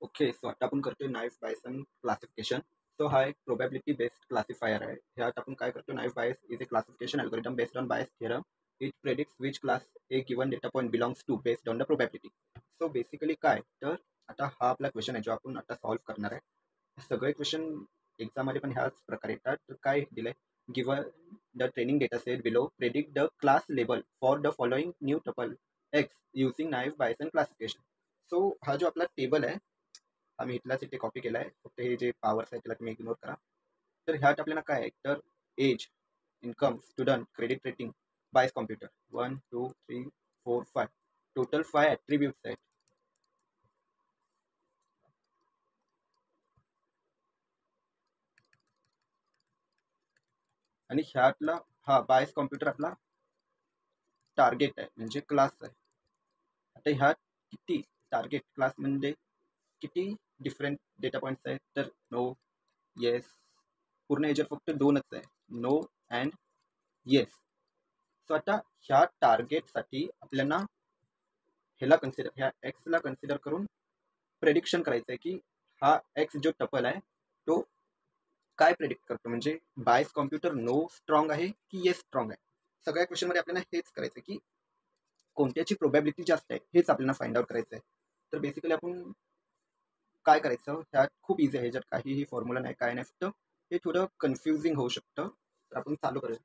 Okay, सो आता आपण करतोय नाईफ बायसन क्लासिफिकेशन. सो हा एक प्रोबॅबिलिटी बेस्ड क्लासिफायर आहे. ह्यात आपण काय करतो, naive Bayes is a classification algorithm based on Bayes theorem. It predicts which class a given data point belongs to based on the probability. So basically काय तर आता हा आपला क्वेश्चन आहे जो आपण आता सॉल्व्ह करणार आहे. सगळे क्वेश्चन एक्झाममध्ये पण ह्याच प्रकारे येतात. तर काय दिलंय, given the training data set below, predict the class label for the following new tuple X using naive Bayesian classification. So हा जो आपला टेबल आहे आम्ही इथलाच इथे कॉपी केला आहे. फक्त हे जे पॉवर्स आहे त्याला तुम्ही इग्नोर करा. तर ह्यात आपल्याला काय आहे तर age, income, student, credit rating, buys computer 1 2 3 4 5 total 5 attributes आहेत. आणि ह्यातला हा बायस कॉम्प्युटर आपला टार्गेट आहे म्हणजे क्लास आहे. आता ह्यात किती टार्गेट क्लास म्हणजे किती डिफरंट डेटा पॉईंट्स आहेत तर नो, येस, पूर्ण ह्याच्यात फक्त दोनच आहे, नो अँड येस. सो आता ह्या टार्गेटसाठी आपल्याला ह्याला कन्सिडर, ह्या एक्सला कन्सिडर करून प्रेडिक्शन करायचं आहे की हा एक्स जो टपल आहे तो काय प्रेडिक्ट करतो, म्हणजे बायस कॉम्प्युटर नो स्ट्रॉंग आहे की येस स्ट्रॉंग आहे. सगळ्या क्वेश्चनमध्ये आपल्याला हेच करायचं आहे की कोणत्याची प्रोबॅबिलिटी जास्त आहे हेच आपल्याला फाइंड आउट करायचं आहे. तर बेसिकली आपण काय करायचं, ह्यात खूप इझी आहे, ह्याच्यात काहीही फॉर्म्युला नाही काय नाही, फक्त हे थोडं कन्फ्युजिंग होऊ शकतं. तर आपण चालू करूया.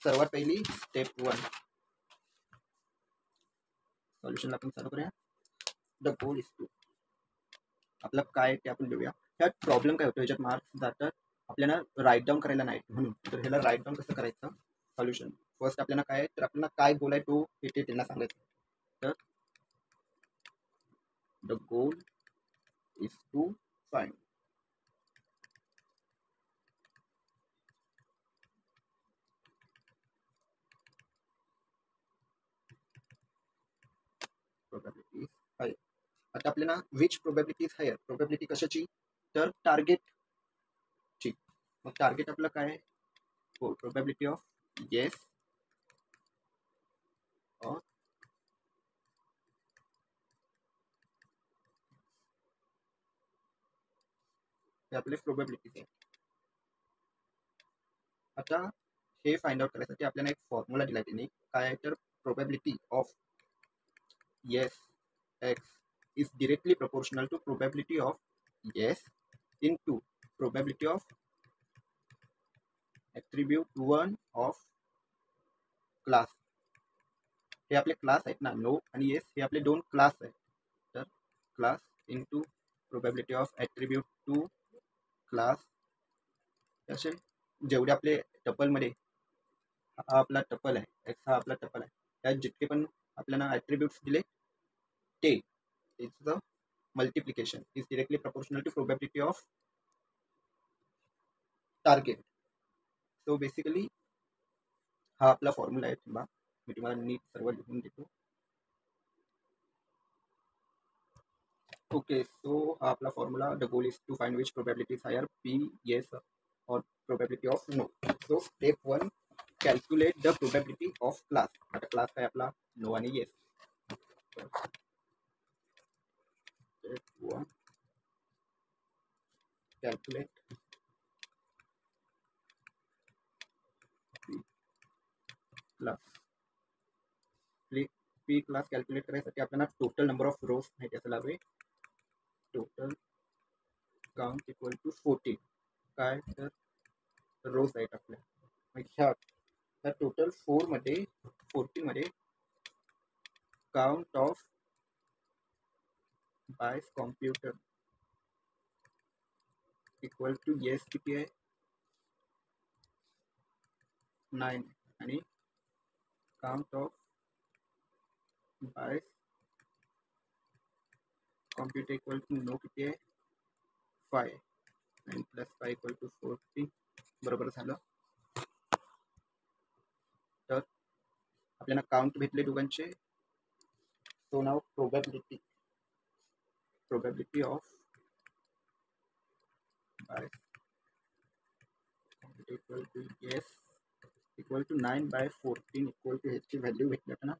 सर्वात पहिली स्टेप 1 सॉल्युशनला आपण चालू करूया. द गोल इज टू, आपलं काय ते आपण लिहूया. ह्यात प्रॉब्लेम काय होतो, ह्याच्यात मार्क्स जातात आपल्याला राईट डाऊन करायला नाही म्हणून. तर ह्याला राईट डाऊन कसं करायचं, सॉल्युशन फर्स्ट आपल्याला काय तर आपल्याला काय गोल आहे तो ते त्यांना सांगायचं. तर the goal is to find probability higher. आता आपल्याला which probability is higher, probability कशाची तर टार्गेटची. मग टार्गेट आपलं काय आहे, हो प्रोबॅबिलिटी ऑफ येस और हे आपले प्रोबॅबिलिटीज आहे. आता हे फाइंड आउट करायसाठी आपल्याला एक फॉर्म्युला दिला त्यांनी, काय आहे तर probability of yes x is directly proportional to probability of yes in to probability of attribute 1 of class. हे आपले क्लास आहेत ना, नो आणि येस हे आपले दोन क्लास आहेत. तर class into probability of attribute 2 class. असे जेवढे आपले टपलमध्ये, हा आपला टपल आहे, एक्स हा आपला टपल आहे, त्यात जितके पण आपल्याला ॲट्रिब्यूट्स दिले ते is the multiplication is directly proportional to probability of target. So basically हा आपला फॉर्म्युला आहे. थांबा मी तुम्हाला नीट सर्व लिहून देतो. ओके, सो हा आपला formula, the goal is to find which probability is higher, P yes और probability of no. So step 1 calculate the probability of class. आता क्लास काय आपला नो आणि yes. Step 1 calculate class. P class calculate करायसाठी आपल्याला total number of rows माहिती असायला हवे. Total count equal to 14. काय तर रोज आहेत आपल्या. मग ह्या टोटल 14 मध्ये count of buys computer equal to yes किती आहे 9 आणि count of buys computer equal to no किती आहे 5. 9 प्लस 5 इक्वल टू 14. बरोबर झालं. तर आपल्याला काउंट भेटले दोघांचे. So now probability of buys computer equal to yes equal to 9 by 14 equal to ह्याची व्हॅल्यू भेटली आपल्याला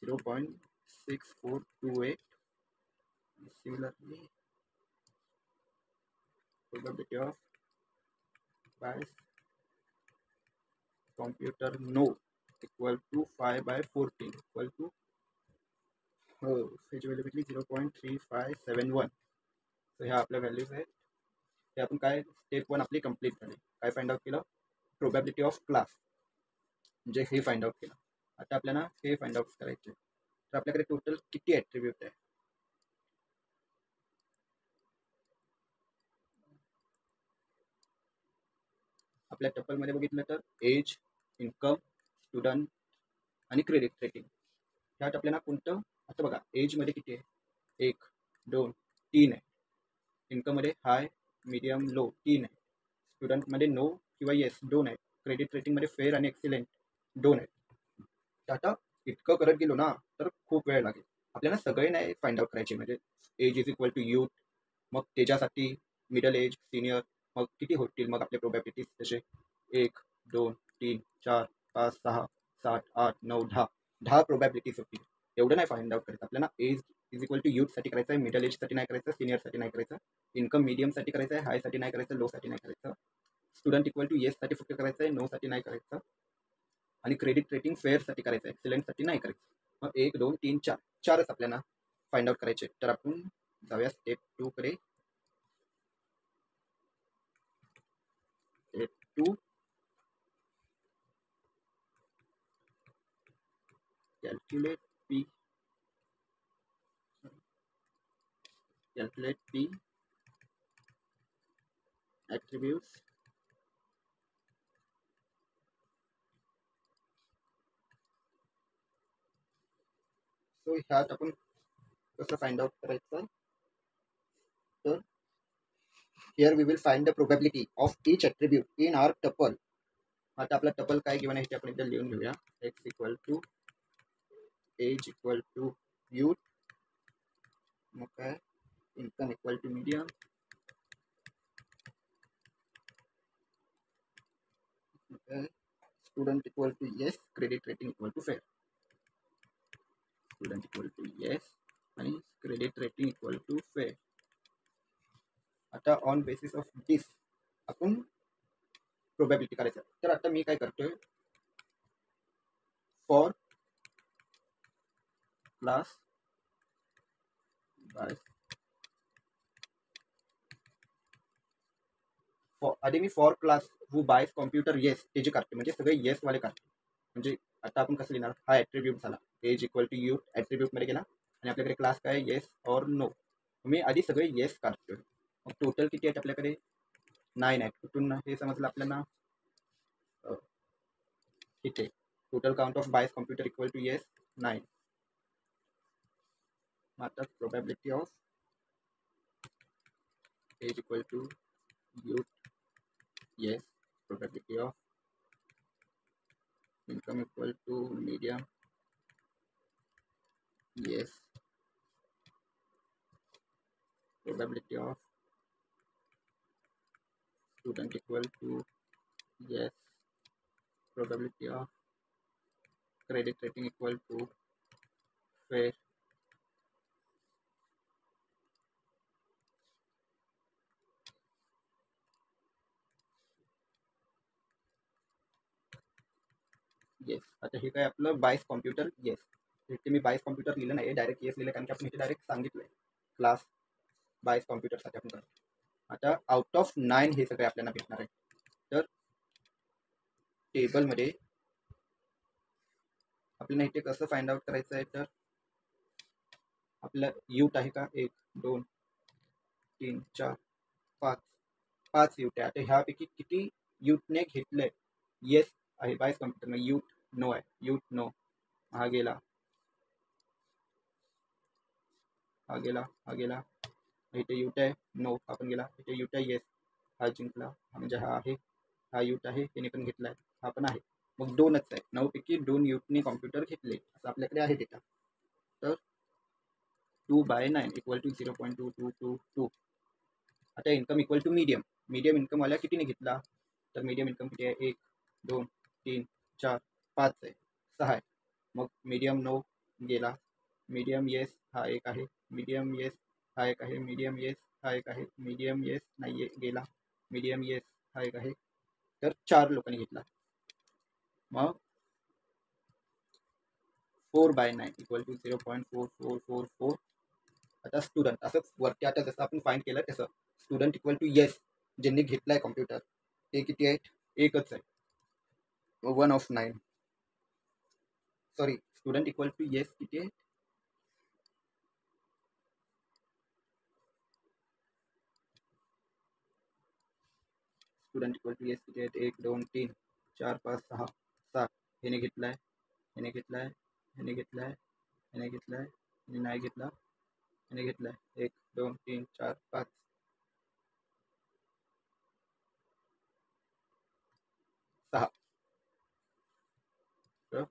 0.6428. Similarly probability of buys computer no equal to 5/14 equal to feasibility 0.3571. So ह्या आपल्या व्हॅल्यूज आहेत. हे आपण काय स्टेप 1 आपली कंप्लीट झाली. काय फाइंड आउट केलं? प्रोबॅबिलिटी ऑफ क्लास, म्हणजे हे फाइंड आउट केलं. आता आपल्याला हे फाइंड आउट करायचे. तर आपल्याकडे टोटल किती ॲट्रिब्यूट आहे? आपल्या टपलमध्ये बघितलं तर एज, इन्कम, स्टुडंट आणि क्रेडिट रेटिंग. ह्यात आपल्याला कोणतं, आता बघा एजमध्ये किती आहे? 1, 2, 3 आहे. इन्कममध्ये हाय, मीडियम, लो 3 आहे. स्टुडंटमध्ये नो किंवा येस 2 आहे. क्रेडिट रेटिंगमध्ये फेअर आणि एक्सिलेंट 2 आहे. आता इतकं करत गेलो ना तर खूप वेळ लागेल. आपल्याला सगळे नाही फाइंड आउट करायचे. म्हणजे age is equal to youth, मग त्याच्यासाठी मिडल एज, सिनियर, मग किती होतील मग आपले प्रोबॅबिलिटीज तसे 1, 2, 3, 4, 5, 6, 7, 8, 9, 10 प्रोबॅबिलिटीज होतील. एवढं नाही फाइंड आउट करायचं आपल्याला. एज इज इक्वल टू यूथसाठी करायचं आहे, मिडल एजसाठी नाही करायचं, सिनियरसाठी नाही करायचं, इन्कम मीडियमसाठी करायचं आहे, हायसाठी नाही करायचं, लोसाठी नाही करायचं, स्टुडंट इक्वल टू येससाठी फक्त करायचं आहे, नोसाठी नाही करायचं, आणि क्रेडिट रेटिंग फेअरसाठी करायचं आहे, एक्सिलेंटसाठी नाही करायचं. मग 1, 2, 3, 4 चारच आपल्याला फाइंड आउट करायचे. तर आपण जाऊया स्टेप 2 कडे. स्टेप 2, calculate P attributes सो ह्यात आपण कसं फाइंड आउट करायचं? तर here we will find the probability of each attribute in our tuple. आता आपला टपल काय गिवन आहे ते आपण इथे लिहून घेऊया. x equal to age equal to youth, मग काय income equal to medium, student equal to yes, credit rating equal to fair. Student equal to yes आणि credit rating equal to fair. आता ऑन बेसिस ऑफ दिस आपण probability करायचं. तर आता मी काय करतोय, फॉर क्लास बाय आधी me for class who bias computer yes ते जे काढते, म्हणजे सगळे येस वाले काढते. म्हणजे आता आपण कसं लिहिणार? हा ॲट्रिब्यूट झाला, एज इक्वल टू यू ॲट्रिब्यूटमध्ये गेला आणि आपल्याकडे क्लास काय येस और नो. मी आधी सगळे येस काढतोय. मग टोटल किती आहेत आपल्याकडे? 9 आहेत. कुठून हे समजलं आपल्याला? इथे total count of buys computer equal to yes 9. आता probability of age equal to youth yes, probability of income equal to medium yes, probability of student equal to yes, probability of credit rating equal to fair. Yes. आता हे काय आपलं बायस computer yes. इथे मी बायस computer लिहिलं नाही, direct yes लिहिलं, कारण की आपण इथे डायरेक्ट सांगितलंय क्लास बायस कॉम्प्युटरसाठी आपण करतो. आता आउट ऑफ 9 हे सगळे आपल्याला भेटणार आहे. तर टेबलमध्ये आपल्याला इथे कसं फाइंड आउट करायचं आहे? तर आपलं यूट आहे का? 1, 2, 3, 4, 5 यूट आहे. आता ह्यापैकी किती यूटने घेतलंय येस आहे बायस कॉम्प्युटर, यूट नो आहे, यूट नो. हा गेला, हा गेला, हा गेला. इथे यूट आहे नो, हा पण गेला. इथे यूट आहे येस, हा जिंकला. म्हणजे हा आहे, हा यूट आहे, त्याने पण घेतलाय, हा पण आहे. मग 2च आहे. 9 पैकी 2 यूटने कॉम्प्युटर घेतले असं आपल्याकडे आहे डेटा. तर 2/9 इक्वल टू 0.2222. आता income equal to medium. Medium income वाला कितीने घेतला? तर मीडियम इन्कम किती आहे? 1, 2, 3, 4, 5 आहे, 6 आहे. मग मीडियम नो गेला, मीडियम येस हा एक आहे, मीडियम येस हा एक आहे, मीडियम येस हा एक आहे, मीडियम येस नाही गेला, मीडियम येस हा एक आहे. तर 4 लोकांनी घेतला. मग 4/9 इक्वल टू 0.4444. आता स्टुडंट असंच वरती आता जसं आपण फाईंड केलं तसं स्टुडंट इक्वल टू येस ज्यांनी घेतलाय कॉम्प्युटर ते किती आहेत, एकच आहे, 1/9. Sorry, student equal to yes किती आहे, स्टुडंट इक्वल टू येस किती आहेत, 1 2 3 4 5 6 7. ह्याने घेतलाय, ह्याने घेतलाय, ह्याने घेतलाय, ह्याने घेतलाय, ह्याने नाही घेतला, ह्याने घेतलाय, 1 2 3 4 5 6. तर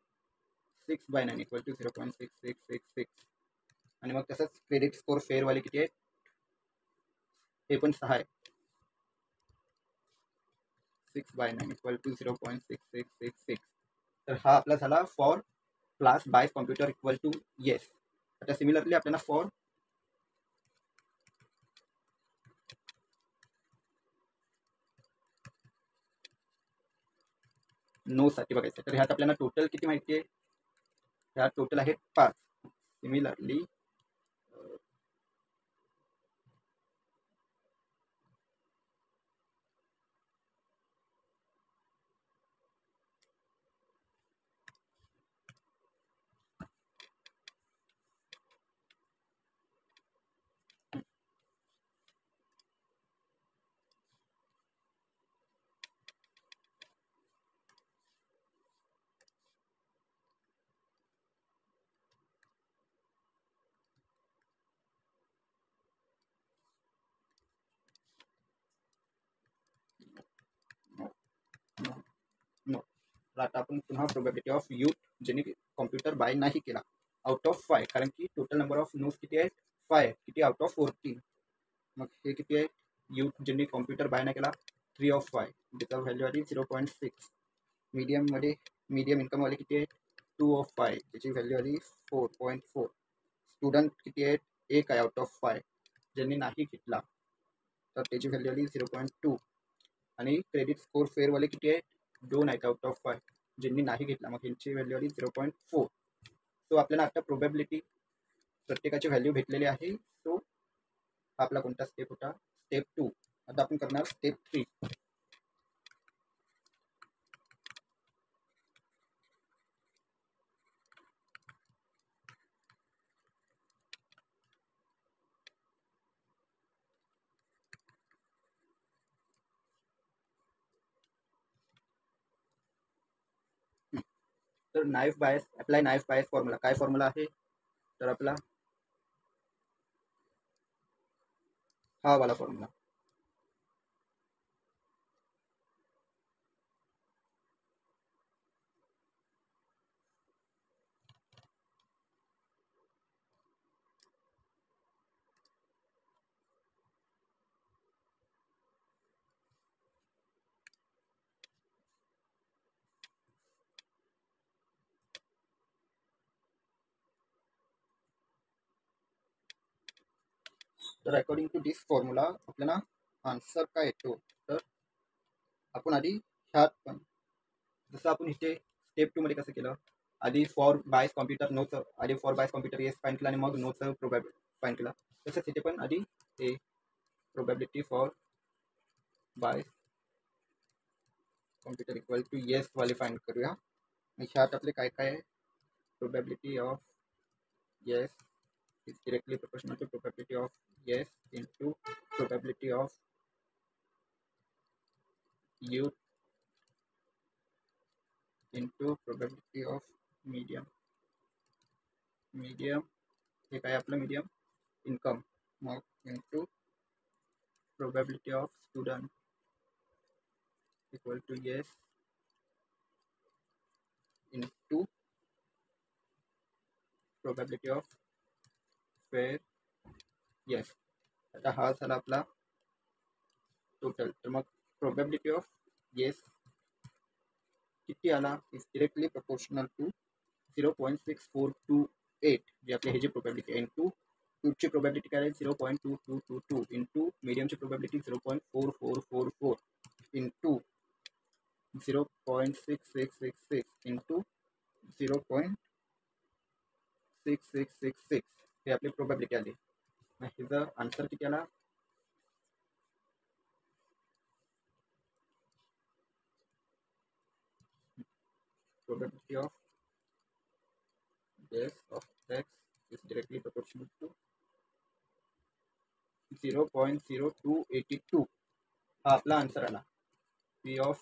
6/9 इक्वल टू 0.6666. आणि मग तसंच क्रेडिट स्कोर फेअरवाले किती आहे, हे पण 6 आहे, 6/9 इक्वल टू 0.6666. तर हा आपला झाला for class buys computer equal to yes. आता सिमिलरली आपल्याला फॉर नो साठी बघायचं. तर ह्यात आपल्याला टोटल किती माहिती आहे, ह्यात टोटल आहे 5. Similarly no. आता आपण पुन्हा प्रोबॅबिलिटी ऑफ यूथ ज्यांनी कॉम्प्युटर बाय नाही केला आउट ऑफ 5, कारण की टोटल नंबर ऑफ नोस किती आहेत, 5, किती आउट ऑफ 14. मग हे किती आहे, यूथ ज्यांनी कॉम्प्युटर बाय नाही केला 3/5, त्याचा व्हॅल्यू आली 0.6. मीडियममध्ये मीडियम इन्कमवाले किती आहेत, 2/5, त्याची व्हॅल्यू आली 4.4. स्टुडंट किती आहेत, एक आहे आउट ऑफ 5 ज्यांनी नाही घेतला, तर त्याची व्हॅल्यू आली 0.2. आणि क्रेडिट स्कोर फेअरवाले किती आहेत, 2 आहेत आउट ऑफ 5 ज्यांनी नाही घेतला, मग ह्यांची व्हॅल्यू आली 0.4. सो आपल्याला आता प्रोबॅबिलिटी प्रत्येकाची व्हॅल्यू भेटलेली आहे. सो आपला कोणता स्टेप होता, स्टेप 2. आता आपण करणार स्टेप 3. तर नाईफ बायस, अप्लाय नाईफ बायस फॉर्म्युला. काय फॉर्म्युला आहे, तर आपला हा वाला फॉर्म्युला. तर अकॉर्डिंग टू दिस फॉर्म्युला आपल्याला आन्सर काय येतो, तर आपण आधी ह्यात पण जसं आपण इथे स्टेप 2 मध्ये कसं केलं, आधी फॉर बायस कॉम्प्युटर नोचं, आधी for buys computer yes fine केला आणि मग नोचं प्रोबॅबिलिटी फाईन केला, तसंच इथे पण आधी हे probability for buys computer equal to yes वाले फाईन करूया. आणि ह्यात आपले काय काय आहे, probability of yes is directly proportional to probability of yes into probability of youth into probability of medium. medium हे काय आपलं medium income, mug into probability of student equal to yes into probability of fair yes. आता हा झाला आपला total. तर मग probability of yes किती आला, is directly proportional to 0.6428 जे आपले ह्याची प्रोबॅबिलिटी आहे, इंटू टूची प्रोबॅबिलिटी काय आहे 0.2222 इंटू मीडियमची प्रोबॅबिलिटी 0.4444 इंटू 0.6666 इंटू 0.6666 हे आपली प्रोबॅबिलिटी आली. ह्याचा आन्सर किती आला? Probability of guess of x is directly proportional to 0.0282 हा आपला आन्सर आला. p of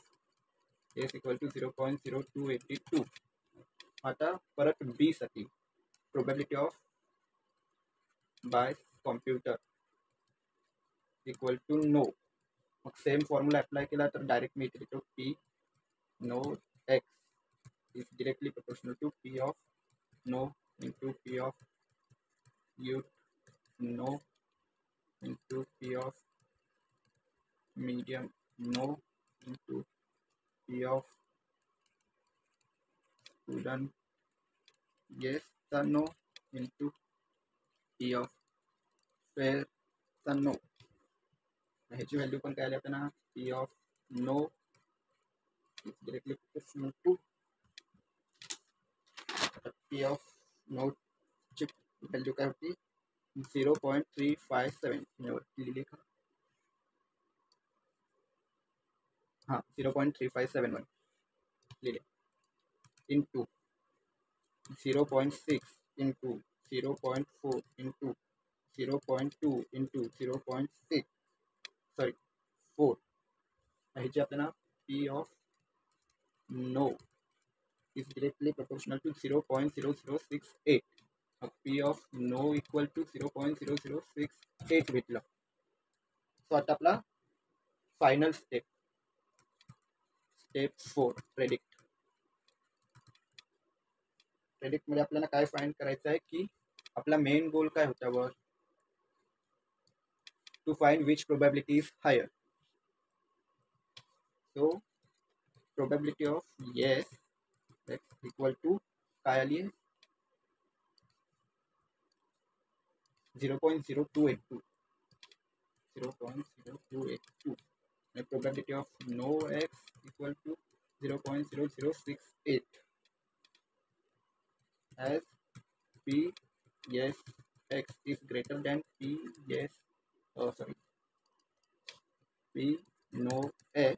s equal to 0.0282. आता परत b साठी probability of by computer equal to no. Mug same formula apply केला तर डायरेक्ट मी इथे लिहितो p no x is directly proportional to p of no into p of u no into p of medium no into p of student yes चा no into p of fair चा no. ह्याची value पण काय आली आपल्याला p of no is directly proportional to p of no ची value काय होती 0.357 लिहिली का? हाँ 0.3571 लिहिले into 0.6 into 0.4 into 0.2 into 0.6 sorry 4 ह्याची आपल्याला p of no is directly proportional to 0.0068. p of no equal to 0.0068 भेटलं. सो आता आपला फायनल स्टेप 4 प्रेडिक्ट मध्ये आपल्याला काय फाइंड करायचं आहे की आपला मेन गोल काय होता वर to find which probability is higher. So probability of yes equal to काय आली 0.0282 and probability of no x equal to 0.0068 as p yes x is greater than p yes p no x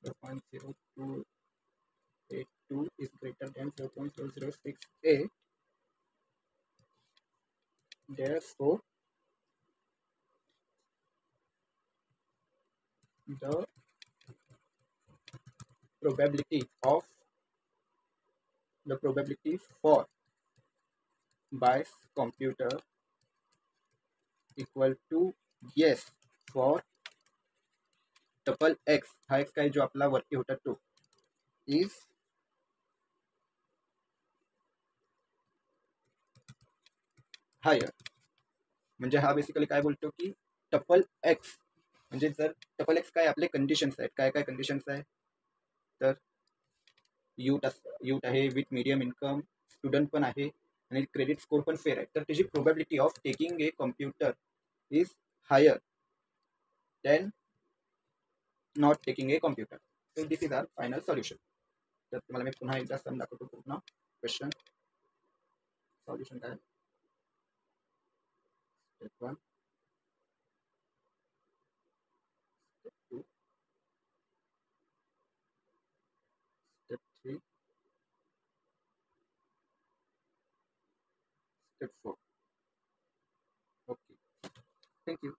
0.0282 is greater than 0.0068. Therefore the probability for Bayes computer equal to yes for double x हा x काय जो आपला वरती होता तो is higher. म्हणजे हा basically काय बोलतो की टपल एक्स म्हणजे जर टपल एक्स काय आपले कंडिशन्स आहेत काय काय कंडिशन्स आहे तर यूट आहे विथ मीडियम इन्कम स्टुडंट पण आहे आणि क्रेडिट स्कोर पण फेअर आहे तर त्याची probability of taking a computer is higher than not taking a computer. So this is our final solution. तर तुम्हाला मी पुन्हा एकदा सम दाखवतो पूर्ण क्वेश्चन सॉल्युशन काय step 1 step 2 step 3 step 4. Okay, thank you.